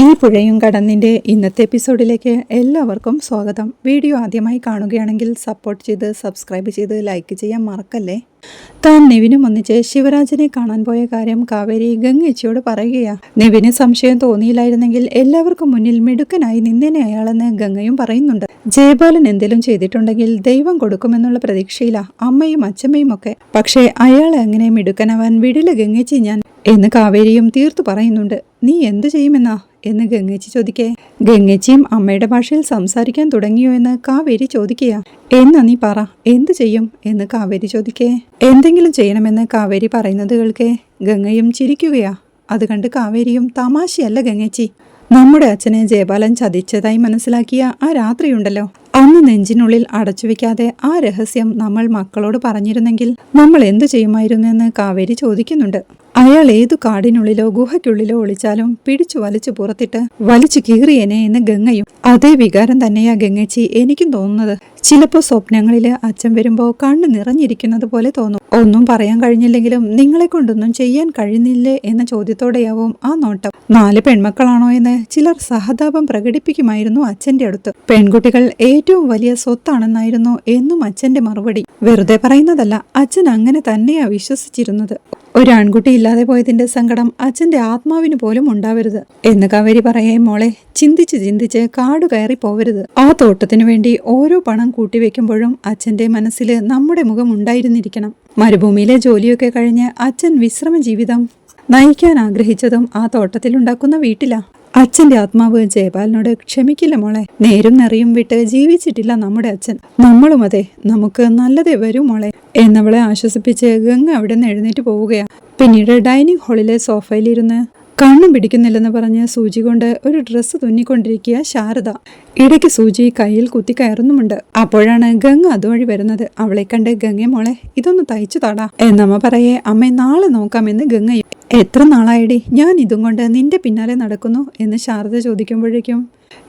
ഈ പുഴയും കടന്നിൻ്റെ ഇന്നത്തെ എപ്പിസോഡിലേക്ക് എല്ലാവർക്കും സ്വാഗതം. വീഡിയോ ആദ്യമായി കാണുകയാണെങ്കിൽ സപ്പോർട്ട് ചെയ്ത് സബ്സ്ക്രൈബ് ചെയ്ത് ലൈക്ക് ചെയ്യാൻ മറക്കല്ലേ. താൻ നിവിനും ഒന്നിച്ച് ശിവരാജനെ കാണാൻ പോയ കാര്യം കാവേരി ഗംഗേച്ചിയോട് പറയുകയാ. നിവിന് സംശയം തോന്നിയില്ലായിരുന്നെങ്കിൽ എല്ലാവർക്കും മുന്നിൽ മിടുക്കനായി നിന്നേനെ അയാളെന്ന് ഗംഗയും പറയുന്നുണ്ട്. ജയപാലൻ എന്തെങ്കിലും ചെയ്തിട്ടുണ്ടെങ്കിൽ ദൈവം കൊടുക്കുമെന്നുള്ള പ്രതീക്ഷയിലാ അമ്മയും അച്ഛമ്മയും ഒക്കെ. പക്ഷേ അയാളെ അങ്ങനെ മിടുക്കനാവാൻ വിടില്ല ഗംഗേച്ചി ഞാൻ എന്ന് കാവേരിയും തീർത്തു പറയുന്നുണ്ട്. നീ എന്തു ചെയ്യുമെന്നാ എന്ന് ഗംഗേച്ചി ചോദിക്കേ. ഗംഗേച്ചിയും അമ്മയുടെ ഭാഷയിൽ സംസാരിക്കാൻ തുടങ്ങിയോ എന്ന് കാവേരി ചോദിക്കുക. എന്നാ നീ പറ, എന്തു ചെയ്യും എന്ന് കാവേരി ചോദിക്കേ. എന്തെങ്കിലും ചെയ്യണമെന്ന് കാവേരി പറയുന്നത് കേൾക്കേ ഗംഗയും ചിരിക്കുകയാ. അത് കണ്ട് കാവേരിയും, തമാശയല്ല ഗംഗേച്ചി, നമ്മുടെ അച്ഛനെ ജയപാലൻ ചതിച്ചതായി മനസ്സിലാക്കിയ ആ രാത്രിയുണ്ടല്ലോ, അന്ന് നെഞ്ചിനുള്ളിൽ അടച്ചു വെക്കാതെ ആ രഹസ്യം നമ്മൾ മക്കളോട് പറഞ്ഞിരുന്നെങ്കിൽ നമ്മൾ എന്തു ചെയ്യുമായിരുന്നു എന്ന് കാവേരി ചോദിക്കുന്നുണ്ട്. അയാൾ ഏതു കാടിനുള്ളിലോ ഗുഹയ്ക്കുള്ളിലോ ഒളിച്ചാലും പിടിച്ചു വലിച്ചു പുറത്തിട്ട് വലിച്ചു കീറിയേനെ എന്ന് ഗംഗയും. അതേ വികാരം തന്നെയാ ഗംഗേച്ചി എനിക്കും തോന്നുന്നത്. ചിലപ്പോ സ്വപ്നങ്ങളില് അച്ഛൻ വരുമ്പോ കണ്ണ് നിറഞ്ഞിരിക്കുന്നത് പോലെ തോന്നും. ഒന്നും പറയാൻ കഴിഞ്ഞില്ലെങ്കിലും നിങ്ങളെ കൊണ്ടൊന്നും ചെയ്യാൻ കഴിയുന്നില്ലേ എന്ന ചോദ്യത്തോടെയാവും ആ നോട്ടം. 4 പെൺമക്കളാണോ എന്ന് ചിലർ സഹതാപം പ്രകടിപ്പിക്കുമായിരുന്നു അച്ഛന്റെ അടുത്ത്. പെൺകുട്ടികൾ ഏറ്റവും വലിയ സ്വത്താണെന്നായിരുന്നു എന്നും അച്ഛന്റെ മറുപടി. വെറുതെ പറയുന്നതല്ല, അച്ഛൻ അങ്ങനെ തന്നെയാ വിശ്വസിച്ചിരുന്നത്. ഒരു ആൺകുട്ടി ഇല്ലാതെ പോയതിന്റെ സങ്കടം അച്ഛന്റെ ആത്മാവിന് പോലും ഉണ്ടാവരുത് എന്ന് കാവേരി പറയേ. മോളെ, ചിന്തിച്ച് ചിന്തിച്ച് കാടു കയറി പോവരുത്. ആ തോട്ടത്തിനു വേണ്ടി ഓരോ പണം കൂട്ടിവെക്കുമ്പോഴും അച്ഛന്റെ മനസ്സിൽ നമ്മുടെ മുഖം ഉണ്ടായിരുന്നിരിക്കണം. മരുഭൂമിയിലെ ജോലിയൊക്കെ കഴിഞ്ഞ് അച്ഛൻ വിശ്രമ ജീവിതം നയിക്കാൻ ആഗ്രഹിച്ചതും ആ തോട്ടത്തിലുണ്ടാക്കുന്ന വീട്ടിലാ. അച്ഛന്റെ ആത്മാവ് ജയപാലിനോട് ക്ഷമിക്കില്ല മോളെ. നേരും നിറയും വിട്ട് ജീവിച്ചിട്ടില്ല നമ്മുടെ അച്ഛൻ. നമ്മളും അതെ, നമുക്ക് നല്ലതേ വരൂ മോളെ എന്നവളെ ആശ്വസിപ്പിച്ച് ഗംഗ അവിടെ നിന്ന് എഴുന്നേറ്റ് പോവുകയാ. പിന്നീട് ഡൈനിങ് ഹാളിലെ സോഫയിലിരുന്ന് കണ്ണും പിടിക്കുന്നില്ലെന്ന് പറഞ്ഞ് സൂചി കൊണ്ട് ഒരു ഡ്രസ്സ് തുന്നിക്കൊണ്ടിരിക്കുക ശാരദ. ഇടയ്ക്ക് സൂചി കയ്യിൽ കുത്തി കയറുന്നുമുണ്ട്. അപ്പോഴാണ് ഗംഗ അതുവഴി വരുന്നത്. അവളെ കണ്ട്, ഗംഗെ മോളെ, ഇതൊന്ന് തയ്ച്ചു താടാ എന്നമ്മ പറയേ. അമ്മ നാളെ നോക്കാമെന്ന് ഗംഗയും. എത്ര നാളായടി ഞാൻ ഇതും കൊണ്ട് നിന്റെ പിന്നാലെ നടക്കുന്നു എന്ന് ശാരദ ചോദിക്കുമ്പോഴേക്കും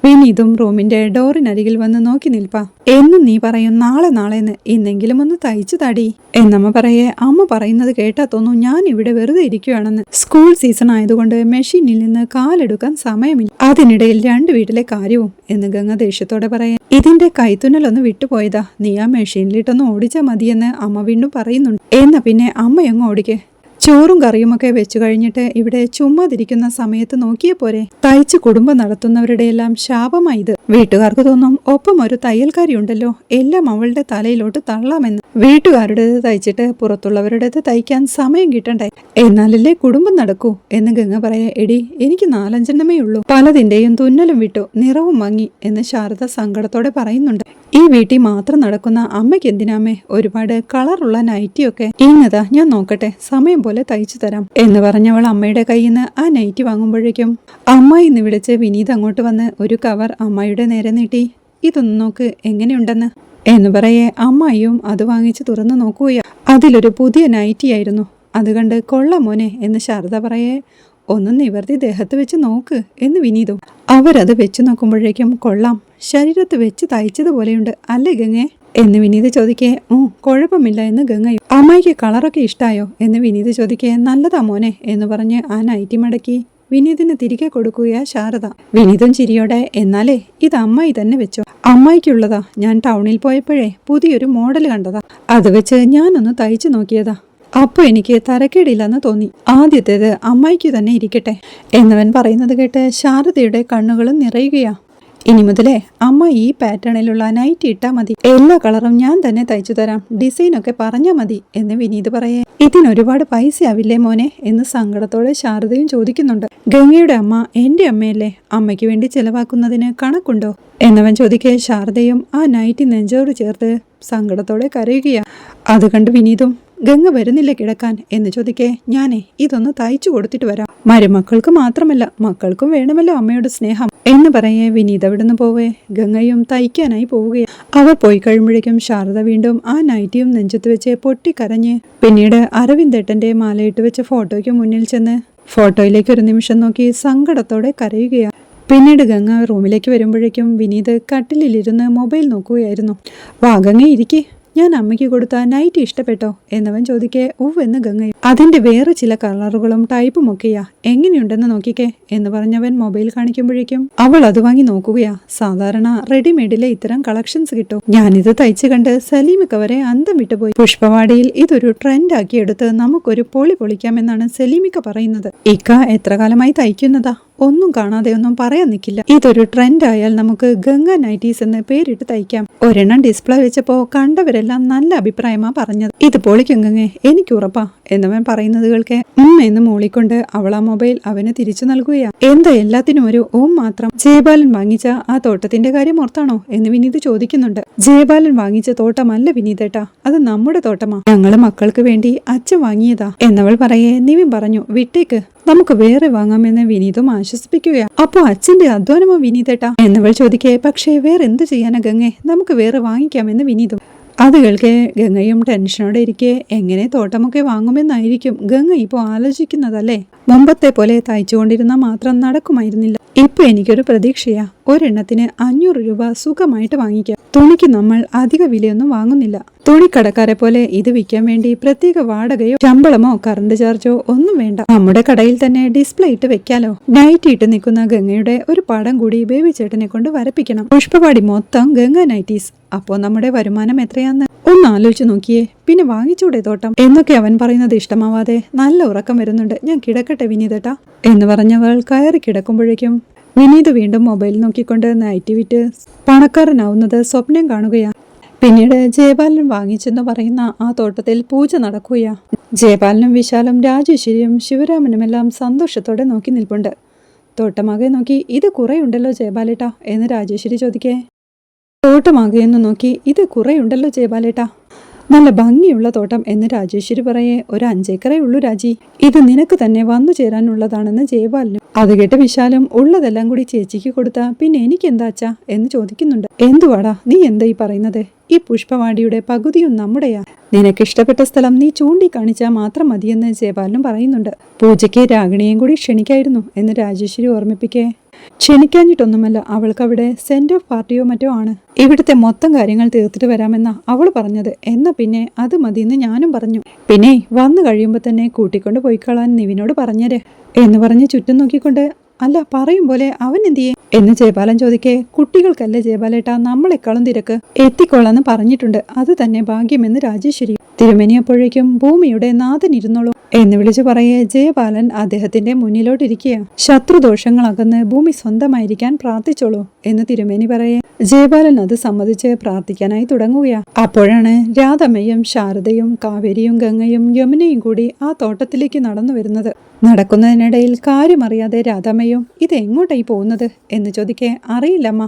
വിനീതും റൂമിന്റെ ഡോറിനരികിൽ വന്ന് നോക്കി നിൽപ്പാ. എന്നും നീ പറയും നാളെ നാളെന്ന്, ഇന്നെങ്കിലും ഒന്ന് തയ്ച്ചു താടി എന്നമ്മ പറയേ. അമ്മ പറയുന്നത് കേട്ടാ തോന്നും ഞാൻ ഇവിടെ വെറുതെ ഇരിക്കുകയാണെന്ന്. സ്കൂൾ സീസൺ ആയതുകൊണ്ട് മെഷീനിൽ നിന്ന് കാലെടുക്കാൻ സമയമില്ല, അതിനിടയിൽ 2 വീട്ടിലെ കാര്യവും എന്ന് ഗംഗ ദേഷ്യത്തോടെ പറയേ. ഇതിന്റെ കൈത്തുന്നലൊന്ന് വിട്ടുപോയതാ, നീ ആ മെഷീനിലിട്ടൊന്ന് ഓടിച്ചാൽ മതിയെന്ന് അമ്മ വീണ്ടും പറയുന്നുണ്ട്. എന്നാ പിന്നെ അമ്മയങ്ങ് ഓടിക്കേ. ചോറും കറിയുമൊക്കെ വെച്ചു കഴിഞ്ഞിട്ട് ഇവിടെ ചുമ്മാതിരിക്കുന്ന സമയത്ത് നോക്കിയേ പോരെ. തയ്ച്ച് കുടുംബം നടത്തുന്നവരുടെ എല്ലാം ശാപമായത്. വീട്ടുകാർക്ക് തോന്നും ഒപ്പം ഒരു തയ്യൽക്കാരി ഉണ്ടല്ലോ, എല്ലാം അവളുടെ തലയിലോട്ട് തള്ളാമെന്ന്. വീട്ടുകാരുടേത് തയ്ച്ചിട്ട് പുറത്തുള്ളവരുടേത് തയ്ക്കാൻ സമയം കിട്ടണ്ടേ, എന്നാലല്ലേ കുടുംബം നടക്കൂ എന്ന് ഗംഗ പറയാ. എടി, എനിക്ക് 4-5 ഉള്ളൂ, പലതിന്റെയും തുന്നലും വിട്ടു, നിറവും മങ്ങി എന്ന് ശാരദ സങ്കടത്തോടെ പറയുന്നുണ്ട്. ഈ വീട്ടിൽ മാത്രം നടക്കുന്ന അമ്മയ്ക്ക് എന്തിനാമേ ഒരുപാട് കളറുള്ള നൈറ്റിയൊക്കെ? ഇങ്ങതാ, ഞാൻ നോക്കട്ടെ, സമയം പോലെ തയ്ച്ചു തരാം എന്ന് പറഞ്ഞവൾ അമ്മയുടെ കയ്യിൽ നിന്ന് ആ നൈറ്റി വാങ്ങുമ്പോഴേക്കും അമ്മായി എന്ന് വിളിച്ച് വിനീത് അങ്ങോട്ട് വന്ന് ഒരു കവർ അമ്മായിയുടെ നേരെ നീട്ടി. ഇതൊന്ന് നോക്ക് എങ്ങനെയുണ്ടെന്ന് എന്ന് പറയേ. അമ്മായിയും അത് വാങ്ങിച്ച് തുറന്നു നോക്കുകയാ. അതിലൊരു പുതിയ നൈറ്റിയായിരുന്നു. അത് കണ്ട് കൊള്ളാം മോനെ എന്ന് ശാരദ പറയേ. ഒന്ന് നിവർത്തി ദേഹത്ത് വെച്ച് നോക്ക് എന്ന് വിനീതും. അവരത് വെച്ച് നോക്കുമ്പോഴേക്കും കൊള്ളാം, ശരീരത്ത് വെച്ച് തയ്ച്ചതുപോലെയുണ്ട് അല്ലേ ഗംഗേ എന്ന് വിനീത് ചോദിക്കേ. കുഴപ്പമില്ല എന്ന് ഗംഗയും. അമ്മായിക്ക് കളറൊക്കെ ഇഷ്ടായോ എന്ന് വിനീത് ചോദിക്കേ. നല്ലതാ മോനെ എന്ന് പറഞ്ഞ് ആ നൈറ്റി മടക്കി വിനീതിന് തിരികെ കൊടുക്കുകയാ ശാരദ. വിനീതും ചിരിയോടെ, എന്നാലേ ഇത് അമ്മായി തന്നെ വെച്ചോ, അമ്മായിക്കുള്ളതാ. ഞാൻ ടൗണിൽ പോയപ്പോഴേ പുതിയൊരു മോഡൽ കണ്ടതാ, അത് വെച്ച് ഞാനൊന്ന് തയ്ച്ചു നോക്കിയതാ. അപ്പോൾ എനിക്ക് തരക്കേടില്ലെന്ന് തോന്നി. ആദ്യത്തേത് അമ്മായിക്ക് തന്നെ ഇരിക്കട്ടെ എന്നവൻ പറയുന്നത് കേട്ട് ശാരദയുടെ കണ്ണുകളും നിറയുകയാ. ഇനി മുതലേ അമ്മ ഈ പാറ്റേണിലുള്ള നൈറ്റി ഇട്ടാ മതി, എല്ലാ കളറും ഞാൻ തന്നെ തയ്ച്ചു തരാം, ഡിസൈനൊക്കെ പറഞ്ഞാൽ മതി എന്ന് വിനീത് പറയേ. ഇതിനൊരുപാട് പൈസ ആവില്ലേ മോനെ എന്ന് സങ്കടത്തോടെ ശാരദയും ചോദിക്കുന്നുണ്ട്. ഗംഗയുടെ അമ്മ എന്റെ അമ്മയല്ലേ, അമ്മയ്ക്ക് വേണ്ടി ചെലവാക്കുന്നതിന് കണക്കുണ്ടോ എന്നവൻ ചോദിക്കേ. ശാരദയും ആ നൈറ്റി നെഞ്ചോട് ചേർത്ത് സങ്കടത്തോടെ കരയുകയാ. അത് കണ്ട് വിനീതും, ഗംഗ വരുന്നില്ല കിടക്കാൻ എന്ന് ചോദിക്കേ. ഞാനേ ഇതൊന്ന് തയ്ച്ചു കൊടുത്തിട്ട് വരാം, മരുമക്കൾക്ക് മാത്രമല്ല മക്കൾക്കും വേണമല്ലോ അമ്മയുടെ സ്നേഹം എന്ന് പറയേ വിനീത് അവിടുന്ന് പോവേ. ഗംഗയും തയ്ക്കാനായി പോവുകയാണ്. അവർ പോയി കഴിയുമ്പോഴേക്കും ശാരദ വീണ്ടും ആ നൈറ്റിയും നെഞ്ചത്ത് വെച്ച് പൊട്ടിക്കരഞ്ഞ് പിന്നീട് അരവിന്ദേട്ടന്റെ മാലയിട്ട് വെച്ച ഫോട്ടോയ്ക്ക് മുന്നിൽ ചെന്ന് ഫോട്ടോയിലേക്ക് ഒരു നിമിഷം നോക്കി സങ്കടത്തോടെ കരയുകയാണ്. പിന്നീട് ഗംഗ റൂമിലേക്ക് വരുമ്പോഴേക്കും വിനീത് കട്ടിലിരുന്ന് മൊബൈൽ നോക്കുകയായിരുന്നു. വാ ഗംഗ ഇരിക്കേ, ഞാൻ അമ്മയ്ക്ക് കൊടുത്ത നൈറ്റി ഇഷ്ടപ്പെട്ടോ എന്നവൻ ചോദിക്കേ ഉവ്വെന്ന് ഗംഗയും. അതിന്റെ വേറെ ചില കളറുകളും ടൈപ്പും ഒക്കെയാ, എങ്ങനെയുണ്ടെന്ന് നോക്കിക്കേ എന്ന് പറഞ്ഞവൻ മൊബൈൽ കാണിക്കുമ്പോഴേക്കും അവൾ അത് വാങ്ങി നോക്കുകയാ. സാധാരണ റെഡിമെയ്ഡിലെ ഇത്തരം കളക്ഷൻസ് കിട്ടും. ഞാനിത് തയ്ച്ചു കണ്ട് സലീമിക്ക വരെ അന്തം വിട്ടുപോയി. പുഷ്പവാടിയിൽ ഇതൊരു ട്രെൻഡ് ആക്കി എടുത്ത് നമുക്കൊരു പൊളി പൊളിക്കാമെന്നാണ് സലീമിക്ക പറയുന്നത്. ഇക്ക എത്ര കാലമായി തയ്ക്കുന്നതാ, ഒന്നും കാണാതെ ഒന്നും പറയാൻ നിൽക്കില്ല. ഇതൊരു ട്രെൻഡ് ആയാൽ നമുക്ക് ഗംഗ നൈറ്റീസ് എന്ന് പേരിട്ട് തയ്ക്കാം. ഒരെണ്ണം ഡിസ്പ്ലേ വെച്ചപ്പോ കണ്ടവരെല്ലാം നല്ല അഭിപ്രായമാ പറഞ്ഞത്. ഇത് പൊളിക്കും ഗംഗേ, എനിക്ക് ഉറപ്പാ എന്നവൻ പറയുന്നത് കേൾക്കെ എന്ന് മൂളിക്കൊണ്ട് അവൾ ആ മൊബൈൽ അവന് തിരിച്ചു നൽകുകയാ. എന്താ എല്ലാത്തിനും ഒരു ഓം മാത്രം? ജയബാലൻ വാങ്ങിച്ച ആ തോട്ടത്തിന്റെ കാര്യം ഓർത്താണോ എന്ന് വിനീത് ചോദിക്കുന്നുണ്ട്. ജയബാലൻ വാങ്ങിച്ച തോട്ടമല്ല വിനീതേട്ടാ, അത് നമ്മുടെ തോട്ടമാ, ഞങ്ങള് മക്കൾക്ക് വേണ്ടി അച്ഛൻ വാങ്ങിയതാ എന്നവൾ പറയേ നിവിൻ പറഞ്ഞു വിട്ടേക്ക്, നമുക്ക് വേറെ വാങ്ങാമെന്ന് വിനീതും ആശ്വസിപ്പിക്കുകയാ. അപ്പൊ അച്ഛന്റെ അധ്വാനമോ വിനീതേട്ടാ എന്നവൾ ചോദിക്കേ. പക്ഷേ വേറെ എന്ത് ചെയ്യാനാ ഗംഗേ, നമുക്ക് വേറെ വാങ്ങിക്കാമെന്ന് വിനീതും. അത് കേൾക്കെ ഗംഗയും ടെൻഷനോടെ ഇരിക്കെ എങ്ങനെ തോട്ടമൊക്കെ വാങ്ങുമെന്നായിരിക്കും ഗംഗ ഇപ്പോൾ ആലോചിക്കുന്നതല്ലേ. മുമ്പത്തെ പോലെ തയ്ച്ചുകൊണ്ടിരുന്ന മാത്രം നടക്കുമായിരുന്നില്ല. ഇപ്പൊ എനിക്കൊരു പ്രതീക്ഷയാ, ഒരെണ്ണത്തിന് 500 രൂപ സുഖമായിട്ട് വാങ്ങിക്കാം. തുണിക്ക് നമ്മൾ അധിക വിലയൊന്നും വാങ്ങുന്നില്ല. തുണിക്കടക്കാരെ പോലെ ഇത് വിൽക്കാൻ വേണ്ടി പ്രത്യേക വാടകയോ ശമ്പളമോ കറണ്ട് ചാർജോ ഒന്നും വേണ്ട. നമ്മുടെ കടയിൽ തന്നെ ഡിസ്പ്ലേ ഇട്ട് വെക്കാലോ. നൈറ്റി ഇട്ട് നിൽക്കുന്ന ഗംഗയുടെ ഒരു പടം കൂടി ബേബി ചേട്ടനെ കൊണ്ട് വരപ്പിക്കണം. പുഷ്പവാടി മൊത്തം ഗംഗ നൈറ്റീസ്. അപ്പോ നമ്മുടെ വരുമാനം എത്രയാന്ന് ഒന്ന് ആലോചിച്ച് നോക്കിയേ. പിന്നെ വാങ്ങിച്ചൂടെ തോട്ടം എന്നൊക്കെ അവൻ പറയുന്നത് ഇഷ്ടമാവാതെ നല്ല ഉറക്കം വരുന്നുണ്ട്, ഞാൻ കിടക്കട്ടെ വിനീതേട്ടാ എന്ന് പറഞ്ഞവൾ കയറി കിടക്കുമ്പോഴേക്കും വിനീത് വീണ്ടും മൊബൈൽ നോക്കിക്കൊണ്ട് നൈറ്റി വിറ്റ് പണക്കാരനാവുന്നത് സ്വപ്നം കാണുകയാ. പിന്നീട് ജയപാലൻ വാങ്ങിച്ചെന്ന് പറയുന്ന ആ തോട്ടത്തിൽ പൂജ നടക്കുകയാ. ജയപാലനും വിശാലും രാജേശ്വരിയും ശിവരാമനുമെല്ലാം സന്തോഷത്തോടെ നോക്കി നിൽപ്പുണ്ട്. തോട്ടമാകെ നോക്കി ഇത് കുറേയുണ്ടല്ലോ ജയപാലേട്ടാ എന്ന് രാജേശ്വരി ചോദിക്കേ. തോട്ടമാകെയെന്ന് നോക്കി ഇത് കുറേയുണ്ടല്ലോ ജയപാലേട്ടാ, നല്ല ഭംഗിയുള്ള തോട്ടം എന്ന് രാജേശ്വരി പറയേ. ഒരു 5 ഏക്കറേ ഉള്ളൂ രാജി, ഇത് നിനക്ക് തന്നെ വന്നു ചേരാനുള്ളതാണെന്ന് ജയപാലനും. അത് കേട്ട് വിശാലും ഉള്ളതെല്ലാം കൂടി ചേച്ചിക്ക് കൊടുത്താ പിന്നെ എനിക്കെന്താ അച്ഛാ എന്ന് ചോദിക്കുന്നുണ്ട്. എന്തുവാടാ നീ എന്താ ഈ പറയുന്നത്? ഈ പുഷ്പവാടിയുടെ പകുതിയും നമ്മുടെയാ. നിനക്കിഷ്ടപ്പെട്ട സ്ഥലം നീ ചൂണ്ടിക്കാണിച്ചാൽ മാത്രം മതിയെന്ന് ജയപാലനും പറയുന്നുണ്ട്. പൂജയ്ക്ക് രാഗിണിയെയും കൂടി ക്ഷണിക്കായിരുന്നു എന്ന് രാജേശ്വരി ഓർമ്മിപ്പിക്കേ. ക്ഷണിക്കാഞ്ഞിട്ടൊന്നുമല്ല, അവൾക്ക് അവിടെ സെന്റ് ഓഫ് പാർട്ടിയോ മറ്റോ ആണ്. ഇവിടുത്തെ മൊത്തം കാര്യങ്ങൾ തീർത്തിട്ട് വരാമെന്നാ അവൾ പറഞ്ഞത്. എന്നാ പിന്നെ അത് മതിയെന്ന് ഞാനും പറഞ്ഞു. പിന്നെ വന്നു കഴിയുമ്പോൾ തന്നെ കൂട്ടിക്കൊണ്ട് പോയിക്കളാൻ നിവിനോട് പറഞ്ഞേരെ എന്ന് പറഞ്ഞ് ചുറ്റും നോക്കിക്കൊണ്ട് അല്ല പറയും പോലെ അവൻ എന്തിയേ എന്ന് ജയപാലൻ ചോദിക്കേ. കുട്ടികൾക്കല്ലേ ജയപാലേട്ടാ നമ്മളെക്കാളും തിരക്ക്, എത്തിക്കൊള്ളാന്ന് പറഞ്ഞിട്ടുണ്ട്, അത് തന്നെ ഭാഗ്യമെന്ന് രാജേശ്വരി. തിരുമേനി അപ്പോഴേക്കും ഭൂമിയുടെ നാഥൻ ഇരുന്നോളൂ എന്ന് വിളിച്ചു പറയേ ജയപാലൻ അദ്ദേഹത്തിന്റെ മുന്നിലോട്ടിരിക്കുക. ശത്രുദോഷങ്ങൾ അകന്ന് ഭൂമി സ്വന്തമായിരിക്കാൻ പ്രാർത്ഥിച്ചോളൂ എന്ന് തിരുമേനി പറയേ. ജയപാലൻ അത് സമ്മതിച്ച് പ്രാർത്ഥിക്കാനായി തുടങ്ങുകയാ. അപ്പോഴാണ് രാധമ്മയും ശാരദയും കാവേരിയും ഗംഗയും യമുനയും കൂടി ആ തോട്ടത്തിലേക്ക് നടന്നു വരുന്നത്. നടക്കുന്നതിനിടയിൽ കാര്യമറിയാതെ രാധമ്മയും ഇത് എങ്ങോട്ടായി പോകുന്നത് എന്ന് ചോദിക്കേ. അറിയില്ലമ്മ,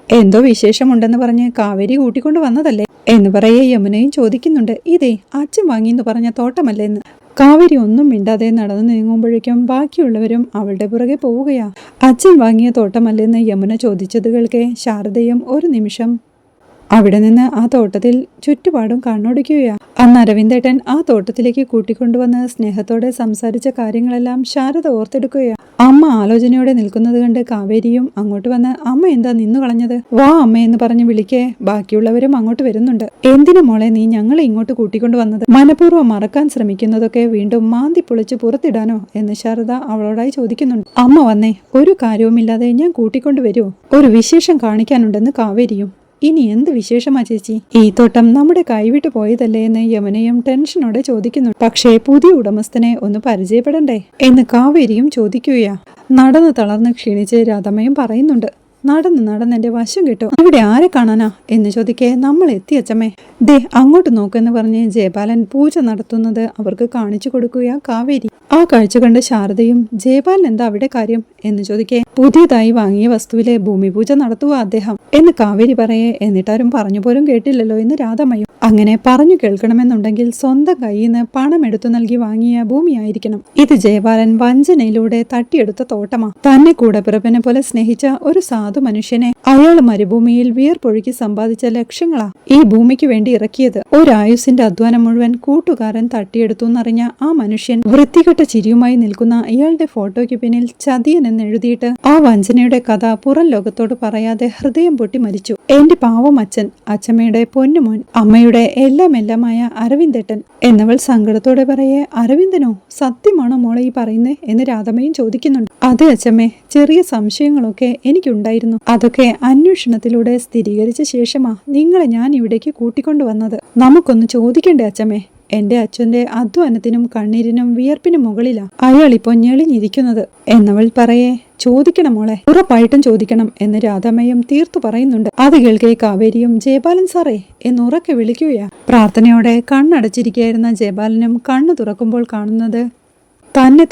എന്തോ വിശേഷമുണ്ടെന്ന് പറഞ്ഞ് കാവേരി കൂട്ടിക്കൊണ്ട് വന്നതല്ലേ എന്ന് പറയേ. യമുനയും ചോദിക്കുന്നുണ്ട് ഇതേ അച്ഛൻ വാങ്ങിയെന്ന് പറഞ്ഞ തോട്ടമല്ലേന്ന്. കാവേരി ഒന്നും മിണ്ടാതെ നടന്നു നീങ്ങുമ്പോഴേക്കും ബാക്കിയുള്ളവരും അവളുടെ പുറകെ പോവുകയാ. അച്ഛൻ വാങ്ങിയ തോട്ടമല്ലെന്ന് യമുന ചോദിച്ചത് കേൾക്കെ ശാരദയും ഒരു നിമിഷം അവിടെ നിന്ന് ആ തോട്ടത്തിൽ ചുറ്റുപാടും കണ്ണോടിക്കുകയാ. അന്ന് അരവിന്ദേട്ടൻ ആ തോട്ടത്തിലേക്ക് കൂട്ടിക്കൊണ്ടുവന്ന് സ്നേഹത്തോടെ സംസാരിച്ച കാര്യങ്ങളെല്ലാം ശാരദ ഓർത്തെടുക്കുകയാ. അമ്മ ആലോചനയോടെ നിൽക്കുന്നത് കണ്ട് കാവേരിയും അങ്ങോട്ട് വന്ന് അമ്മ എന്താ നിന്നു കളഞ്ഞത്, വാ അമ്മ എന്ന് പറഞ്ഞ് വിളിക്കേ. ബാക്കിയുള്ളവരും അങ്ങോട്ട് വരുന്നുണ്ട്. എന്തിനു മോളെ നീ ഞങ്ങളെ ഇങ്ങോട്ട് കൂട്ടിക്കൊണ്ടു വന്നത്? മനഃപൂർവ്വം മറക്കാൻ ശ്രമിക്കുന്നതൊക്കെ വീണ്ടും മാന്തി പൊളിച്ച് പുറത്തിടാനോ എന്ന് ശാരദ അവളോടായി ചോദിക്കുന്നുണ്ട്. അമ്മ വന്നേ, ഒരു കാര്യവുമില്ലാതെ ഞാൻ കൂട്ടിക്കൊണ്ടുവരുമോ? ഒരു വിശേഷം കാണിക്കാനുണ്ടെന്ന് കാവേരിയും. ഇനി എന്ത് വിശേഷമാ ചേച്ചി? ഈ തോട്ടം നമ്മുടെ കൈവിട്ട് പോയതല്ലേ എന്ന് യമുനയും ടെൻഷനോടെ ചോദിക്കുന്നു. പക്ഷേ പുതിയ ഉടമസ്ഥനെ ഒന്ന് പരിചയപ്പെടണ്ടേ എന്ന് കാവേരിയും ചോദിക്കുകയാ. നടന്ന് തളർന്ന് ക്ഷീണിച്ച് രാധമ്മയും പറയുന്നുണ്ട്. നടന്ന് എന്റെ വശം കിട്ടും, ഇവിടെ ആരെ കാണാനാ എന്ന് ചോദിക്കേ. നമ്മൾ എത്തി അച്ചമ്മേ, ദേ അങ്ങോട്ട് നോക്കെന്ന് പറഞ്ഞ് ജയപാലൻ പൂജ നടത്തുന്നത് അവർക്ക് കാണിച്ചു കൊടുക്കുകയാ കാവേരി. ആ കാഴ്ച കണ്ട് ശാരദയും ജയപാലൻ എന്താ അവിടെ കാര്യം എന്ന് ചോദിക്കേ. പുതിയതായി വാങ്ങിയ വസ്തുവിലെ ഭൂമി പൂജ നടത്തുക അദ്ദേഹം എന്ന് കാവേരി പറയേ. എന്നിട്ടാരും പറഞ്ഞു പോലും കേട്ടില്ലല്ലോ എന്ന് രാധമ്മയും. അങ്ങനെ പറഞ്ഞു കേൾക്കണമെന്നുണ്ടെങ്കിൽ സ്വന്തം കയ്യിൽ നിന്ന് പണം എടുത്തു നൽകി വാങ്ങിയ ഭൂമിയായിരിക്കണം. ഇത് ജയപാലൻ വഞ്ചനയിലൂടെ തട്ടിയെടുത്ത തോട്ടമാ. തന്നെ കൂടെ പിറപ്പിനെ പോലെ സ്നേഹിച്ച ഒരു സാധു മനുഷ്യനെ അയാൾ മരുഭൂമിയിൽ വിയർപ്പൊഴുക്കി സമ്പാദിച്ച ലക്ഷങ്ങളാ ഈ ഭൂമിക്ക് വേണ്ടി ഇറക്കിയത്. ഒരായുസിന്റെ അധ്വാനം മുഴുവൻ കൂട്ടുകാരൻ തട്ടിയെടുത്തു എന്നറിഞ്ഞ ആ മനുഷ്യൻ വൃത്തികെട്ട ചിരിയുമായി നിൽക്കുന്ന ഇയാളുടെ ഫോട്ടോയ്ക്ക് പിന്നിൽ ചതിയൻ എന്നെഴുതിയിട്ട് ആ വഞ്ചനയുടെ കഥ പുറം ലോകത്തോട് പറയാതെ ഹൃദയം പൊട്ടി മരിച്ചു. എന്റെ പാവം അച്ഛൻ, അച്ഛമ്മയുടെ പൊന്നുമോൻ, അമ്മയുടെ എല്ലാമായ അരവിന്ദേട്ടൻ എന്നവൾ സങ്കടത്തോടെ പറയേ. അരവിന്ദനോ? സത്യമാണോ മോളെ ഈ പറയുന്നേ എന്ന് രാധമ്മയും ചോദിക്കുന്നുണ്ട്. അതെ അച്ഛമ്മേ, ചെറിയ സംശയങ്ങളൊക്കെ എനിക്കുണ്ടായിരുന്നു. അതൊക്കെ അന്വേഷണത്തിലൂടെ സ്ഥിരീകരിച്ച ശേഷമാ നിങ്ങളെ ഞാൻ ഇവിടേക്ക് കൂട്ടിക്കൊണ്ടുവന്നത്. നമുക്കൊന്ന് ചോദിക്കണ്ടേ അച്ഛമ്മേ? എന്റെ അച്ഛന്റെ അധ്വാനത്തിനും കണ്ണീരിനും വിയർപ്പിനും മുകളിലാ അയാളിപ്പോ ഞെളിഞ്ഞിരിക്കുന്നത് എന്നവൾ പറയേ. ചോദിക്കണം മോളെ, ഉറപ്പായിട്ടും ചോദിക്കണം എന്ന് രാധമ്മയും തീർത്തു പറയുന്നുണ്ട്. അത് കേൾക്കേ കാവേരിയും ജയപാലൻ സാറേ എന്നുറക്കെ വിളിക്കുകയാ. പ്രാർത്ഥനയോടെ കണ്ണടച്ചിരിക്കുകയായിരുന്ന ജയപാലനും കണ്ണു തുറക്കുമ്പോൾ കാണുന്നത്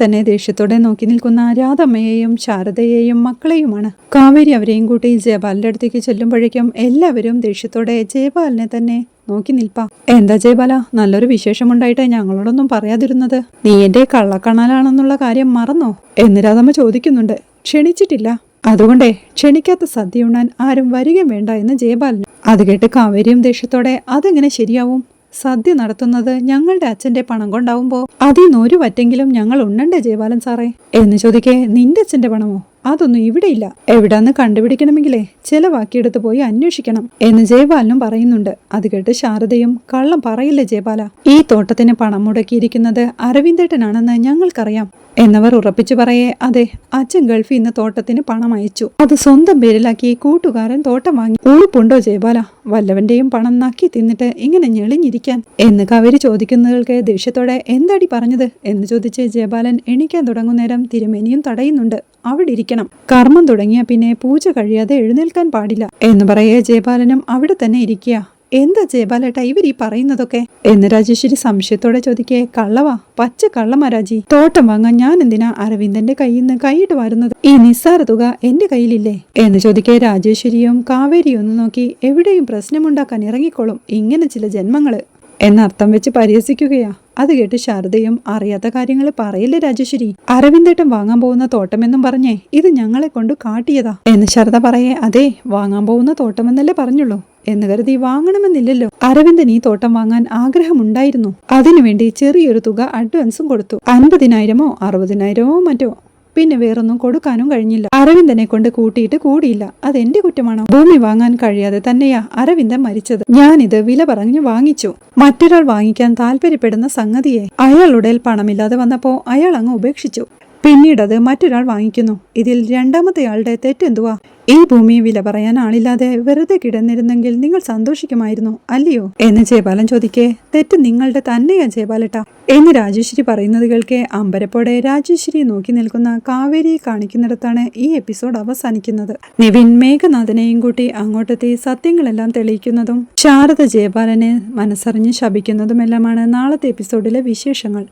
തന്നെ ദേഷ്യത്തോടെ നോക്കി നിൽക്കുന്ന രാധമ്മയെയും ശാരദയെയും മക്കളെയുമാണ്. കാവേരി അവരെയും കൂട്ടി ജയപാലന്റെ അടുത്തേക്ക് ചെല്ലുമ്പോഴേക്കും എല്ലാവരും ദേഷ്യത്തോടെ ജയപാലനെ തന്നെ നോക്കി നിൽപ്പാ. എന്താ ജയപാല, നല്ലൊരു വിശേഷമുണ്ടായിട്ട് ഞങ്ങളോടൊന്നും പറയാതിരുന്നത്? നീ എന്റെ കള്ളക്കണലാണെന്നുള്ള കാര്യം മറന്നോ എന്ന് രാധമ്മ ചോദിക്കുന്നുണ്ട്. ക്ഷണിച്ചിട്ടില്ല, അതുകൊണ്ടേ ക്ഷണിക്കാത്ത സദ്യ ഉണ്ണാൻ ആരും വരികയും വേണ്ട എന്ന് ജയപാലന്. അത് കേട്ട് കാവേരിയും ദേഷ്യത്തോടെ അതെങ്ങനെ ശരിയാവും? സദ്യ നടത്തുന്നത് ഞങ്ങളുടെ അച്ഛന്റെ പണം കൊണ്ടാവുമ്പോ അതിന്ന് ഒരു വറ്റെങ്കിലും ഞങ്ങൾ ഉണ്ണണ്ടേ ജയപാലൻ സാറേ എന്ന് ചോദിക്കേ. നിന്റെ അച്ഛന്റെ പണമോ? അതൊന്നും ഇവിടെയില്ല. എവിടാന്ന് കണ്ടുപിടിക്കണമെങ്കിലേ ചെലവാക്കിയെടുത്ത് പോയി അന്വേഷിക്കണം എന്ന് ജയപാലനും പറയുന്നുണ്ട്. അത് കേട്ട് ശാരദയും കള്ളം പറയില്ലേ ജയപാല, ഈ തോട്ടത്തിന് പണം മുടക്കിയിരിക്കുന്നത് അരവിന്ദേട്ടനാണെന്ന് ഞങ്ങൾക്കറിയാം എന്നവർ ഉറപ്പിച്ചു പറയേ. അതെ, അച്ഛൻ ഗൾഫിൽ നിന്ന് തോട്ടത്തിന് പണം അയച്ചു. അത് സ്വന്തം പേരിലാക്കി കൂട്ടുകാരൻ തോട്ടം വാങ്ങി. ഉളുപ്പുണ്ടോ ജയപാല? വല്ലവന്റെയും പണം നക്കി തിന്നിട്ട് ഇങ്ങനെ ഞെളിഞ്ഞിരിക്കാൻ എന്ന് കാവേരി ചോദിക്കുന്നവർക്ക് ദേഷ്യത്തോടെ എന്താടി പറഞ്ഞത് എന്ന് ചോദിച്ച് ജയപാലൻ എണീക്കാൻ തുടങ്ങുന്നേരം തിരുമേനിയും തടയുന്നുണ്ട്. അവിടെ ഇരിക്കണം, കർമ്മം തുടങ്ങിയ പിന്നെ പൂജ കഴിയാതെ എഴുന്നേൽക്കാൻ പാടില്ല എന്ന് പറയേ. ജയപാലനും അവിടെ തന്നെ ഇരിക്കുക. എന്താ ജയപാലേട്ട ഇവർ ഈ പറയുന്നതൊക്കെ എന്ന് രാജേശ്വരി സംശയത്തോടെ ചോദിക്കേ. കള്ളവാ, പച്ച കള്ളമാ രാജി. തോട്ടം വാങ്ങാൻ ഞാൻ എന്തിനാ അരവിന്ദന്റെ കയ്യിൽ നിന്ന് കൈയിട്ട് വരുന്നത്? ഈ നിസ്സാര തുക എന്റെ കയ്യിലില്ലേ എന്ന് ചോദിക്കേ. രാജേശ്വരിയും കാവേരിയും ഒന്ന് നോക്കി എവിടെയും പ്രശ്നമുണ്ടാക്കാൻ ഇറങ്ങിക്കോളും ഇങ്ങനെ ചില ജന്മങ്ങള് എന്നർത്ഥം വെച്ച് പരിഹസിക്കുകയാ. അത് കേട്ട് ശാരദയും അറിയാത്ത കാര്യങ്ങൾ പറയില്ലേ രാജേശ്വരി, അരവിന്ദേട്ടൻ വാങ്ങാൻ പോകുന്ന തോട്ടമെന്നും പറഞ്ഞേ ഇത് ഞങ്ങളെ കൊണ്ട് കാട്ടിയതാ എന്ന് ശാരദ പറയേ. അതെ, വാങ്ങാൻ പോകുന്ന തോട്ടമെന്നല്ലേ പറഞ്ഞുള്ളൂ എന്ന് കരുതി വാങ്ങണമെന്നില്ലല്ലോ. അരവിന്ദൻ ഈ തോട്ടം വാങ്ങാൻ ആഗ്രഹമുണ്ടായിരുന്നു. അതിനുവേണ്ടി ചെറിയൊരു തുക അഡ്വാൻസും കൊടുത്തു. 50,000-ഓ 60,000-ഓ മറ്റോ. പിന്നെ വേറൊന്നും കൊടുക്കാനും കഴിഞ്ഞില്ല. അരവിന്ദനെ കൊണ്ട് കൂട്ടിയിട്ട് കൂടിയില്ല. അതെന്റെ കുറ്റമാണോ? ഭൂമി വാങ്ങാൻ കഴിയാതെ തന്നെയാ അരവിന്ദൻ മരിച്ചത്. ഞാനിത് വില പറഞ്ഞു വാങ്ങിച്ചു. മറ്റൊരാൾ വാങ്ങിക്കാൻ താല്പര്യപ്പെടുന്ന സംഗതിയെ അയാളുടെ പണമില്ലാതെ വന്നപ്പോ അയാൾ അങ്ങ് ഉപേക്ഷിച്ചു. പിന്നീടത് മറ്റൊരാൾ വാങ്ങിക്കുന്നു. ഇതിൽ രണ്ടാമത്തെയാളുടെ തെറ്റെന്തുവാ? ഈ ഭൂമി വില പറയാൻ ആളില്ലാതെ വെറുതെ കിടന്നിരുന്നെങ്കിൽ നിങ്ങൾ സന്തോഷിക്കുമായിരുന്നു അല്ലയോ എന്ന് ജയപാലൻ ചോദിക്കേ. തെറ്റ് നിങ്ങളുടെ തന്നെയാ ജയപാലട്ട എന്ന് രാജേശ്വരി പറയുന്നത് കേൾക്കെ അമ്പരപ്പോടെ രാജേശ്വരി നോക്കി നിൽക്കുന്ന കാവേരിയെ കാണിക്കുന്നിടത്താണ് ഈ എപ്പിസോഡ് അവസാനിക്കുന്നത്. നിവിൻ മേഘനാഥനെയും കൂട്ടി അങ്ങോട്ടെത്തി സത്യങ്ങളെല്ലാം തെളിയിക്കുന്നതും ശാരദ ജയപാലനെ മനസ്സറിഞ്ഞ് ശപിക്കുന്നതുമെല്ലാമാണ് നാളത്തെ എപ്പിസോഡിലെ വിശേഷങ്ങൾ.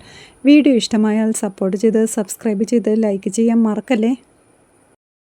വീഡിയോ ഇഷ്ടമായാൽ സപ്പോർട്ട് ചെയ്ത് സബ്സ്ക്രൈബ് ചെയ്ത് ലൈക്ക് ചെയ്യാൻ മറക്കല്ലേ.